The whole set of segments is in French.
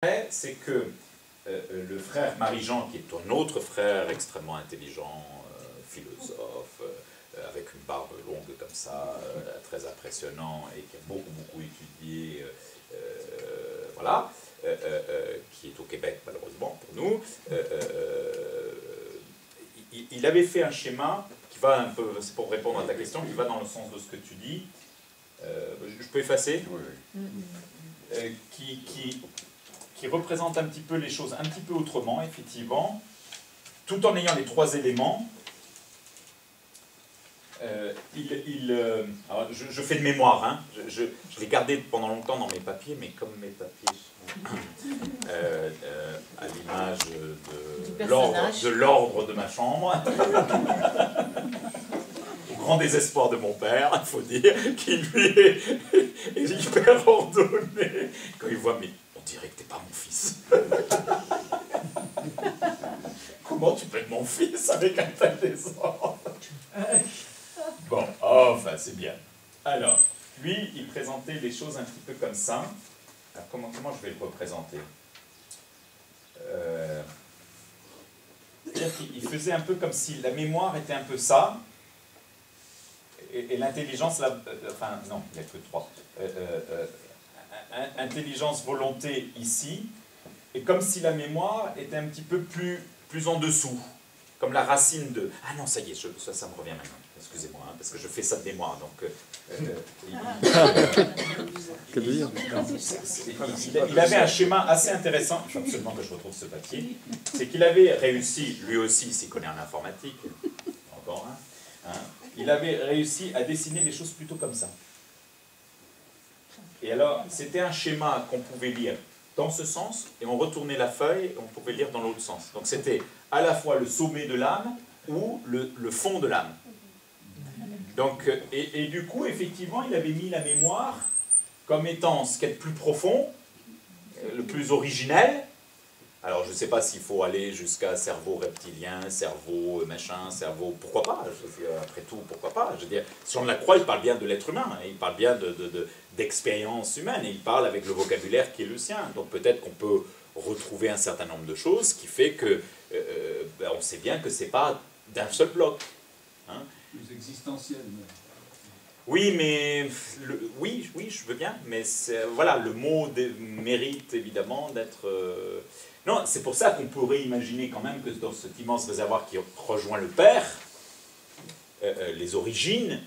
C'est que le frère Marie-Jean, qui est un autre frère extrêmement intelligent, philosophe, avec une barbe longue comme ça, très impressionnant, et qui a beaucoup étudié, voilà, qui est au Québec malheureusement pour nous, il avait fait un schéma qui va un peu, c'est pour répondre à ta question, qui va dans le sens de ce que tu dis. Je peux effacer, qui représente un petit peu les choses un petit peu autrement, effectivement, tout en ayant les trois éléments. Alors je fais de mémoire, hein. Je l'ai gardé pendant longtemps dans mes papiers, mais comme mes papiers sont à l'image de l'ordre de ma chambre, au grand désespoir de mon père, il faut dire, qui lui est hyper ordonné, quand il voit, mais on dirait que t'es pas mon fils. Comment tu peux être mon fils avec un tel désordre? Bon, enfin, c'est bien. Alors, lui, il présentait les choses un petit peu comme ça. Alors, comment je vais le représenter? C'est-à-dire qu'il faisait un peu comme si la mémoire était un peu ça, et l'intelligence, enfin, non, il n'y a que trois. Intelligence, volonté, ici, et comme si la mémoire était un petit peu plus en dessous, comme la racine de... Ah non, ça y est, ça me revient maintenant. Excusez-moi, hein, parce que je fais ça de mémoire, donc... il avait un schéma assez intéressant, il faut absolument que je retrouve ce papier, c'est qu'il avait réussi, lui aussi, il s'y connaît en informatique, encore un, hein, il avait réussi à dessiner les choses plutôt comme ça. Et alors, c'était un schéma qu'on pouvait lire dans ce sens, et on retournait la feuille, et on pouvait lire dans l'autre sens. Donc c'était à la fois le sommet de l'âme ou le fond de l'âme. Donc, et du coup, effectivement, il avait mis la mémoire comme étant ce qui est le plus profond, le plus originel. Alors, je ne sais pas s'il faut aller jusqu'à cerveau reptilien, cerveau machin, cerveau... Pourquoi pas? Après tout, pourquoi pas? Je veux dire, si on la croit, il parle bien de l'être humain, il parle bien d'expérience humaine, et il parle avec le vocabulaire qui est le sien. Donc peut-être qu'on peut retrouver un certain nombre de choses qui fait que on sait bien que ce n'est pas d'un seul bloc. Hein. Plus existentiel. Oui, mais oui, je veux bien, mais voilà, le mot mérite évidemment d'être... Non, c'est pour ça qu'on pourrait imaginer quand même que dans cet immense réservoir qui rejoint le Père, les origines,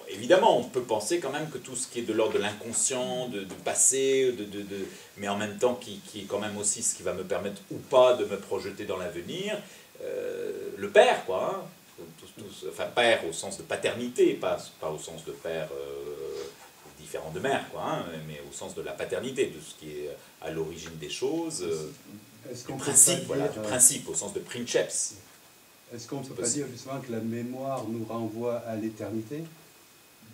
évidemment, on peut penser quand même que tout ce qui est de l'ordre de l'inconscient, du passé, mais en même temps qui est quand même aussi ce qui va me permettre ou pas de me projeter dans l'avenir, le Père, quoi, hein. Enfin, père au sens de paternité, pas au sens de père différent de mère, quoi, hein, mais au sens de la paternité, de ce qui est à l'origine des choses, du principe, voilà, du principe, au sens de princeps. Est-ce qu'on ne peut pas dire justement que la mémoire nous renvoie à l'éternité?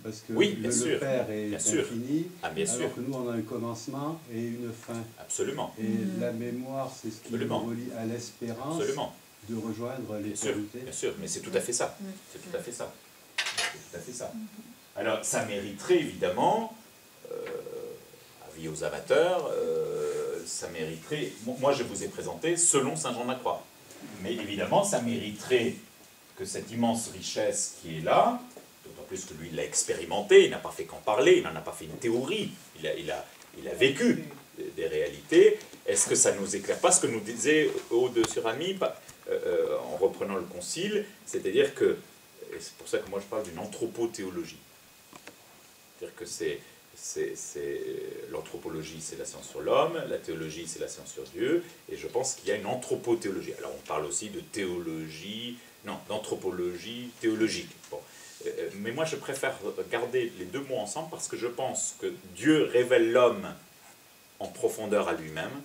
Parce que oui, le Père est infini, bien sûr. alors que nous on a un commencement et une fin. Absolument. Et la mémoire, c'est ce qui nous relie à l'espérance. Absolument. De rejoindre l'éternité. Bien sûr, mais c'est tout à fait ça. C'est tout à fait ça. C'est tout à fait ça. Alors, ça mériterait évidemment, avis aux amateurs, ça mériterait, moi je vous ai présenté selon Saint Jean de la Croix. Mais évidemment, ça mériterait que cette immense richesse qui est là, d'autant plus que lui il l'a expérimenté, il n'a pas fait qu'en parler, il n'en a pas fait une théorie, il a vécu des réalités. Est-ce que ça nous éclaire pas ce que nous disait Aude Surami en reprenant le concile, c'est-à-dire que, et c'est pour ça que moi je parle d'une anthropothéologie, c'est-à-dire que l'anthropologie c'est la science sur l'homme, la théologie c'est la science sur Dieu, et je pense qu'il y a une anthropothéologie. Alors on parle aussi de théologie, non, d'anthropologie théologique. Bon. Mais moi je préfère garder les deux mots ensemble parce que je pense que Dieu révèle l'homme en profondeur à lui-même,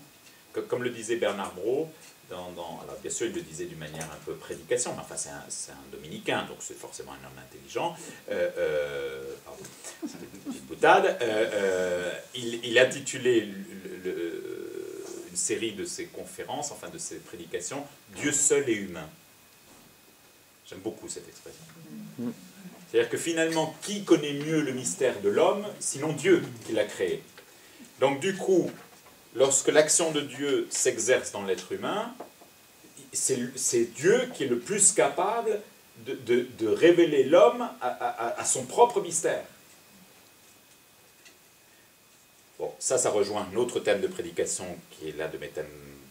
comme le disait Bernard Brault, alors bien sûr il le disait d'une manière un peu prédication, mais enfin c'est un dominicain, donc c'est forcément un homme intelligent, pardon, c'est une petite boutade, il intitulait une série de ses conférences, enfin de ses prédications, « Dieu seul et humain ». J'aime beaucoup cette expression. C'est-à-dire que finalement, qui connaît mieux le mystère de l'homme, sinon Dieu qui l'a créé? Donc du coup, lorsque l'action de Dieu s'exerce dans l'être humain, c'est Dieu qui est le plus capable de révéler l'homme à son propre mystère. Bon, ça rejoint un autre thème de prédication qui est l'un de mes thèmes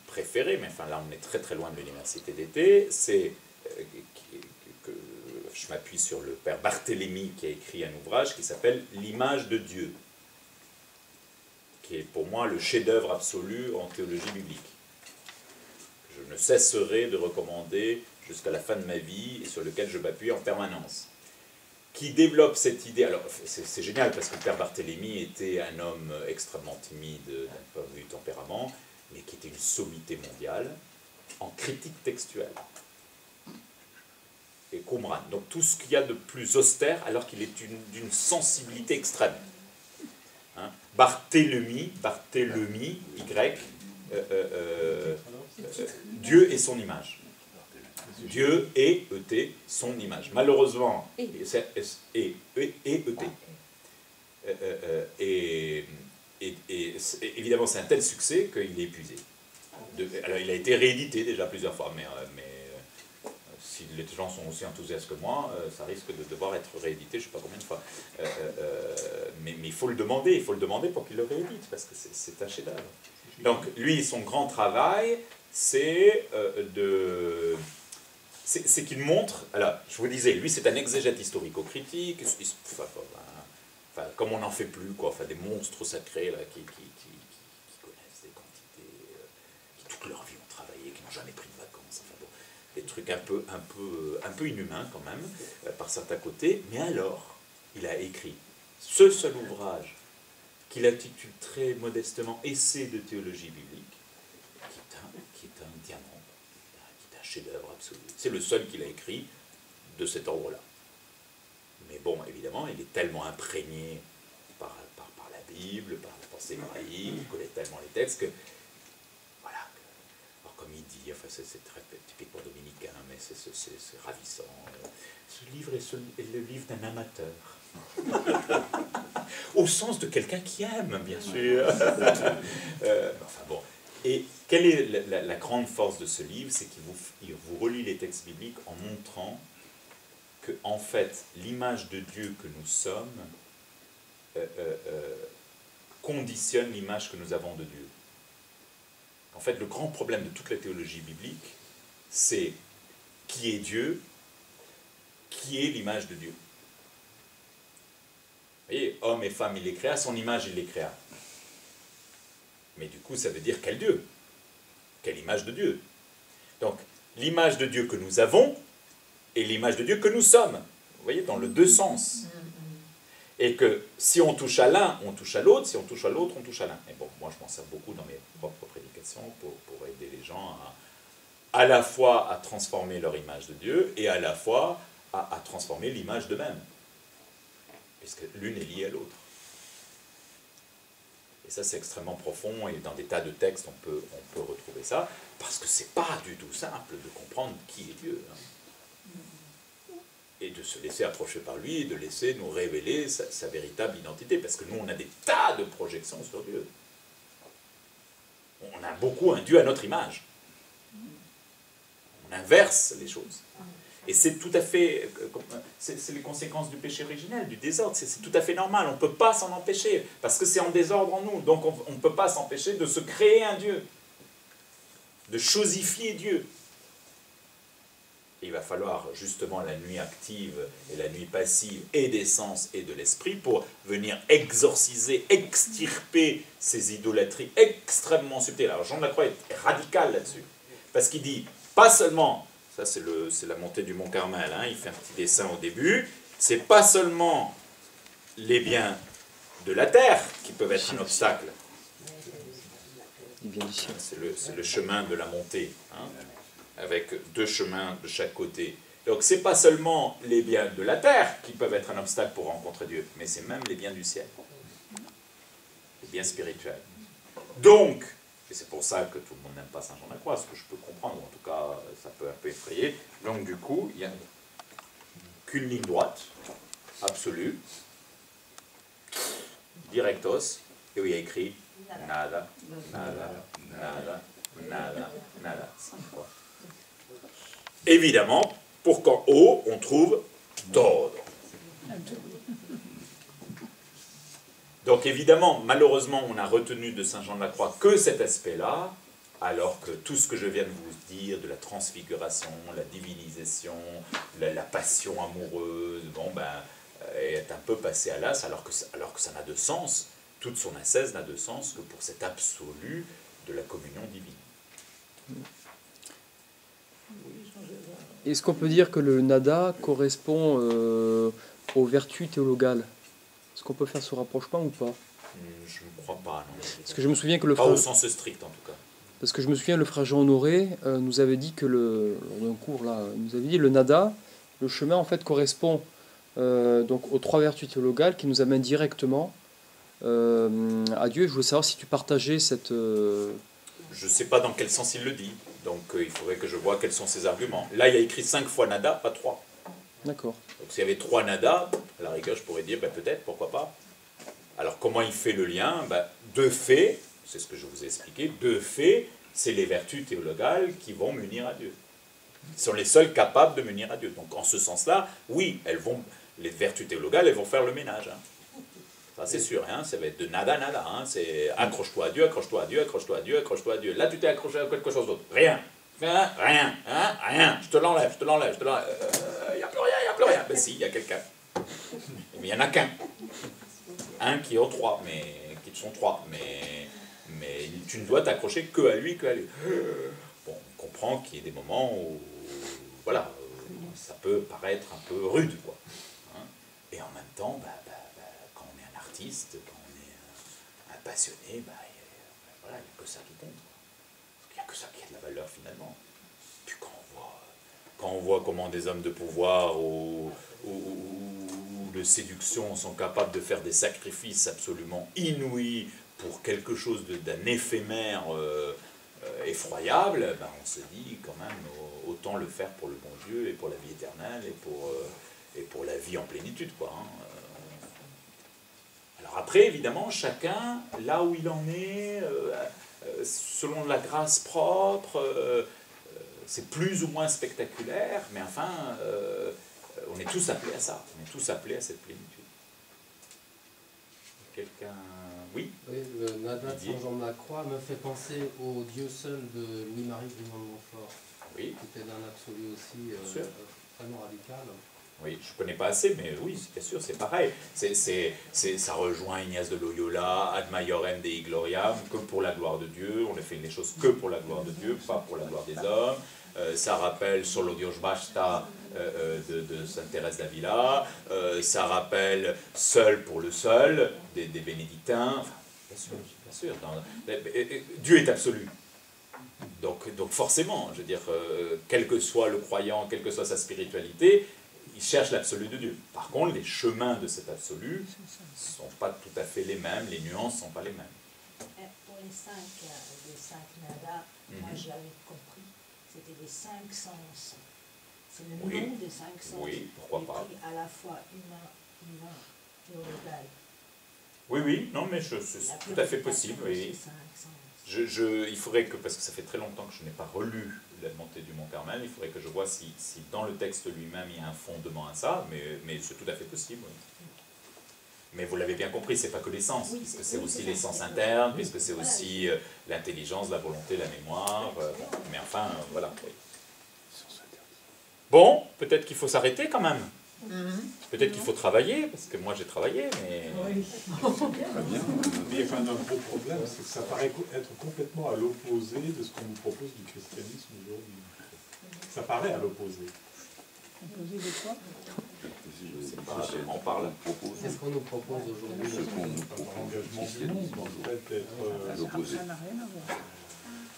préférés, mais enfin là on est très très loin de l'université d'été, c'est que je m'appuie sur le père Barthélemy qui a écrit un ouvrage qui s'appelle « L'image de Dieu », qui est pour moi le chef-d'œuvre absolu en théologie biblique. Je ne cesserai de recommander jusqu'à la fin de ma vie et sur lequel je m'appuie en permanence. Qui développe cette idée, alors c'est génial parce que le père Barthélemy était un homme extrêmement timide d'un point de vue tempérament, mais qui était une sommité mondiale en critique textuelle. Et Qumran, donc tout ce qu'il y a de plus austère alors qu'il est d'une sensibilité extrême. Hein? Barthélemy, Y, Dieu et son image. Dieu et E-T, son image. Malheureusement, c'est E-T. Et évidemment, c'est un tel succès qu'il est épuisé. Alors, il a été réédité déjà plusieurs fois, mais si les gens sont aussi enthousiastes que moi, ça risque de devoir être réédité, je ne sais pas combien de fois. Mais il faut le demander pour qu'il le réédite, parce que c'est un chef-d'œuvre. Donc, lui, son grand travail, c'est qu'il montre, alors je vous disais, lui c'est un exégète historico-critique, comme on n'en fait plus, quoi, enfin, des monstres sacrés là, qui connaissent des quantités, qui toute leur vie ont travaillé, qui n'ont jamais pris de vacances, enfin bon, des trucs un peu inhumains quand même, par certains côtés, mais alors, il a écrit ce seul ouvrage qu'il intitule très modestement « Essai de théologie biblique », qui est un diamant, qui est un chef-d'œuvre absolu. C'est le seul qu'il a écrit de cet ordre-là. Mais bon, évidemment, il est tellement imprégné par la Bible, par la pensée hébraïque, il connaît tellement les textes que, voilà, alors comme il dit, enfin c'est très typiquement dominicain, mais c'est ravissant. Ce livre est le livre d'un amateur. Au sens de quelqu'un qui aime, bien sûr. Enfin bon. Et quelle est la grande force de ce livre? C'est qu'il vous relie les textes bibliques en montrant que, en fait, l'image de Dieu que nous sommes conditionne l'image que nous avons de Dieu. En fait, le grand problème de toute la théologie biblique, c'est qui est Dieu, qui est l'image de Dieu. Vous voyez, homme et femme, il les créa, à son image, il les créa. Mais du coup, ça veut dire quel Dieu? Quelle image de Dieu? Donc, l'image de Dieu que nous avons et l'image de Dieu que nous sommes. Vous voyez, dans le deux sens. Et que si on touche à l'un, on touche à l'autre, si on touche à l'autre, on touche à l'un. Et bon, moi je m'en sers beaucoup dans mes propres prédications pour aider les gens à la fois à transformer leur image de Dieu et à la fois à transformer l'image d'eux-mêmes. Puisque l'une est liée à l'autre. Et ça, c'est extrêmement profond, et dans des tas de textes, on peut retrouver ça, parce que c'est pas du tout simple de comprendre qui est Dieu. Hein. Et de se laisser approcher par lui, et de laisser nous révéler sa véritable identité, parce que nous, on a des tas de projections sur Dieu. On a beaucoup un Dieu à notre image. On inverse les choses. Et c'est tout à fait, c'est les conséquences du péché originel, du désordre, c'est tout à fait normal, on ne peut pas s'en empêcher, parce que c'est en désordre en nous, donc on ne peut pas s'empêcher de se créer un Dieu, de chosifier Dieu. Et il va falloir justement la nuit active et la nuit passive et des sens et de l'esprit pour venir exorciser, extirper ces idolâtries extrêmement subtiles. Alors Jean de la Croix est radical là-dessus, parce qu'il dit, pas seulement... Ça, c'est la montée du Mont Carmel. Hein. Il fait un petit dessin au début. C'est pas seulement les biens de la terre qui peuvent être un obstacle. C'est le chemin de la montée, hein, avec deux chemins de chaque côté. Donc, c'est pas seulement les biens de la terre qui peuvent être un obstacle pour rencontrer Dieu, mais c'est même les biens du ciel, les biens spirituels. Donc, et c'est pour ça que tout le monde n'aime pas Saint Jean de la Croix, ce que je peux comprendre, en tout cas, ça peut un peu effrayer. Donc, du coup, il n'y a qu'une ligne droite, absolue, directos, et où il y a écrit nada, nada, nada, nada, nada. 5 fois. Évidemment, pour qu'en haut, on trouve todo. Donc évidemment, malheureusement, on a retenu de Saint Jean de la Croix que cet aspect-là, alors que tout ce que je viens de vous dire, de la transfiguration, la divinisation, la passion amoureuse, bon ben, est un peu passé à l'as, alors que ça n'a de sens, toute son ascèse n'a de sens que pour cet absolu de la communion divine. Est-ce qu'on peut dire que le nada correspond aux vertus théologales? Est-ce qu'on peut faire ce rapprochement ou pas? Je ne crois pas, non. Parce que je me souviens que le pas frère... au sens strict, en tout cas. Parce que je me souviens, le frère Jean Honoré nous avait dit que lors d'un cours là, il nous avait dit le nada, le chemin en fait correspond donc aux 3 vertus théologales qui nous amènent directement à Dieu. Je voulais savoir si tu partageais cette... Je ne sais pas dans quel sens il le dit, donc il faudrait que je vois quels sont ses arguments. Là, il y a écrit 5 fois nada, pas 3. D'accord. Donc s'il y avait 3 nada, à la rigueur, je pourrais dire ben, peut-être, pourquoi pas. Alors comment il fait le lien? Ben, de fait, c'est ce que je vous ai expliqué, de fait, c'est les vertus théologales qui vont m'unir à Dieu. Ils sont les seuls capables de m'unir à Dieu. Donc en ce sens-là, oui, les vertus théologales, elles vont faire le ménage. Hein. Ça c'est sûr, hein, ça va être de nada, nada. Hein, c'est accroche-toi à Dieu, accroche-toi à Dieu, accroche-toi à Dieu, accroche-toi à Dieu. Là, tu t'es accroché à quelque chose d'autre. Rien. Rien. Hein, rien. Je te l'enlève, je te l'enlève, je te l'enlève. Il n'y a plus rien, il n'y a plus rien. Ben si, il y a quelqu'un. Mais il n'y en a qu'un. Un qui est 3, mais qui sont 3. Mais tu ne dois t'accrocher que à lui, que à lui. Bon, on comprend qu'il y a des moments où, voilà, ça peut paraître un peu rude, quoi. Hein, et en même temps, quand on est un artiste, quand on est un passionné, voilà, il n'y a que ça qui compte. Il n'y a que ça qui a de la valeur, finalement. Puis quand on voit comment des hommes de pouvoir ou de séduction sont capables de faire des sacrifices absolument inouïs pour quelque chose d'un éphémère effroyable, on se dit quand même autant le faire pour le bon Dieu et pour la vie éternelle et pour la vie en plénitude, quoi. Hein. Alors après, évidemment, chacun, là où il en est, selon la grâce propre, c'est plus ou moins spectaculaire, mais enfin, on est tous appelés à ça, on est tous appelés à cette plénitude. Quelqu'un... Oui, le nada de Saint Jean de la Croix me fait penser au Dieu seul de Louis-Marie Grimond de Montfort, oui, qui était d'un absolu aussi vraiment radical. Oui, je ne connais pas assez, mais oui, bien sûr, c'est pareil. Ça rejoint Ignace de Loyola, Ad Maiorem Dei Gloriam, que pour la gloire de Dieu. On ne fait les choses que pour la gloire de Dieu, pas pour la gloire des hommes. Ça rappelle Solo Dios Basta de Sainte Thérèse d'Avila. Ça rappelle Seul pour le seul des bénédictins. Enfin, bien sûr. Dieu est absolu. Donc forcément, je veux dire, quel que soit le croyant, quelle que soit sa spiritualité, il cherche l'absolu de Dieu. Par contre, les chemins de cet absolu ne sont pas tout à fait les mêmes, les nuances ne sont pas les mêmes. Pour les 5 nadas, moi je l'avais compris, c'était les 5 sens. C'est le nom des 5 sens. Oui, pourquoi pas. À la fois humain, divin, théologal. Oui, non, mais c'est tout à fait possible. Oui. Il faudrait que, parce que ça fait très longtemps que je n'ai pas relu la montée du Mont Carmel, il faudrait que je vois si dans le texte lui-même il y a un fondement à ça, mais c'est tout à fait possible. Oui. Mais vous l'avez bien compris, c'est pas que les sens, puisque c'est aussi les sens internes, puisque c'est aussi l'intelligence, la volonté, la mémoire, mais enfin, voilà. Oui. Bon, peut-être qu'il faut s'arrêter quand même. Peut-être qu'il faut travailler, parce que moi j'ai travaillé, mais... Oui. Il y a quand même un gros problème, c'est que ça paraît être complètement à l'opposé de ce qu'on nous propose du christianisme aujourd'hui. Ça paraît à l'opposé. Opposé de quoi? Je sais pas, on parle. Qu'est-ce qu'on nous propose aujourd'hui? L'engagement du monde, en fait,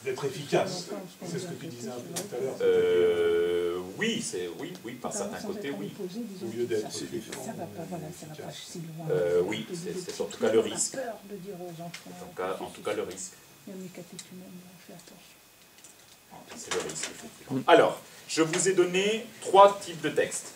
d'être efficace. C'est ce que tu disais un peu tout à l'heure. Oui, par certains côtés, oui. Au lieu d'être oui, c'est en tout cas le risque. En tout cas le risque. C'est le risque, effectivement. Alors, je vous ai donné 3 types de textes.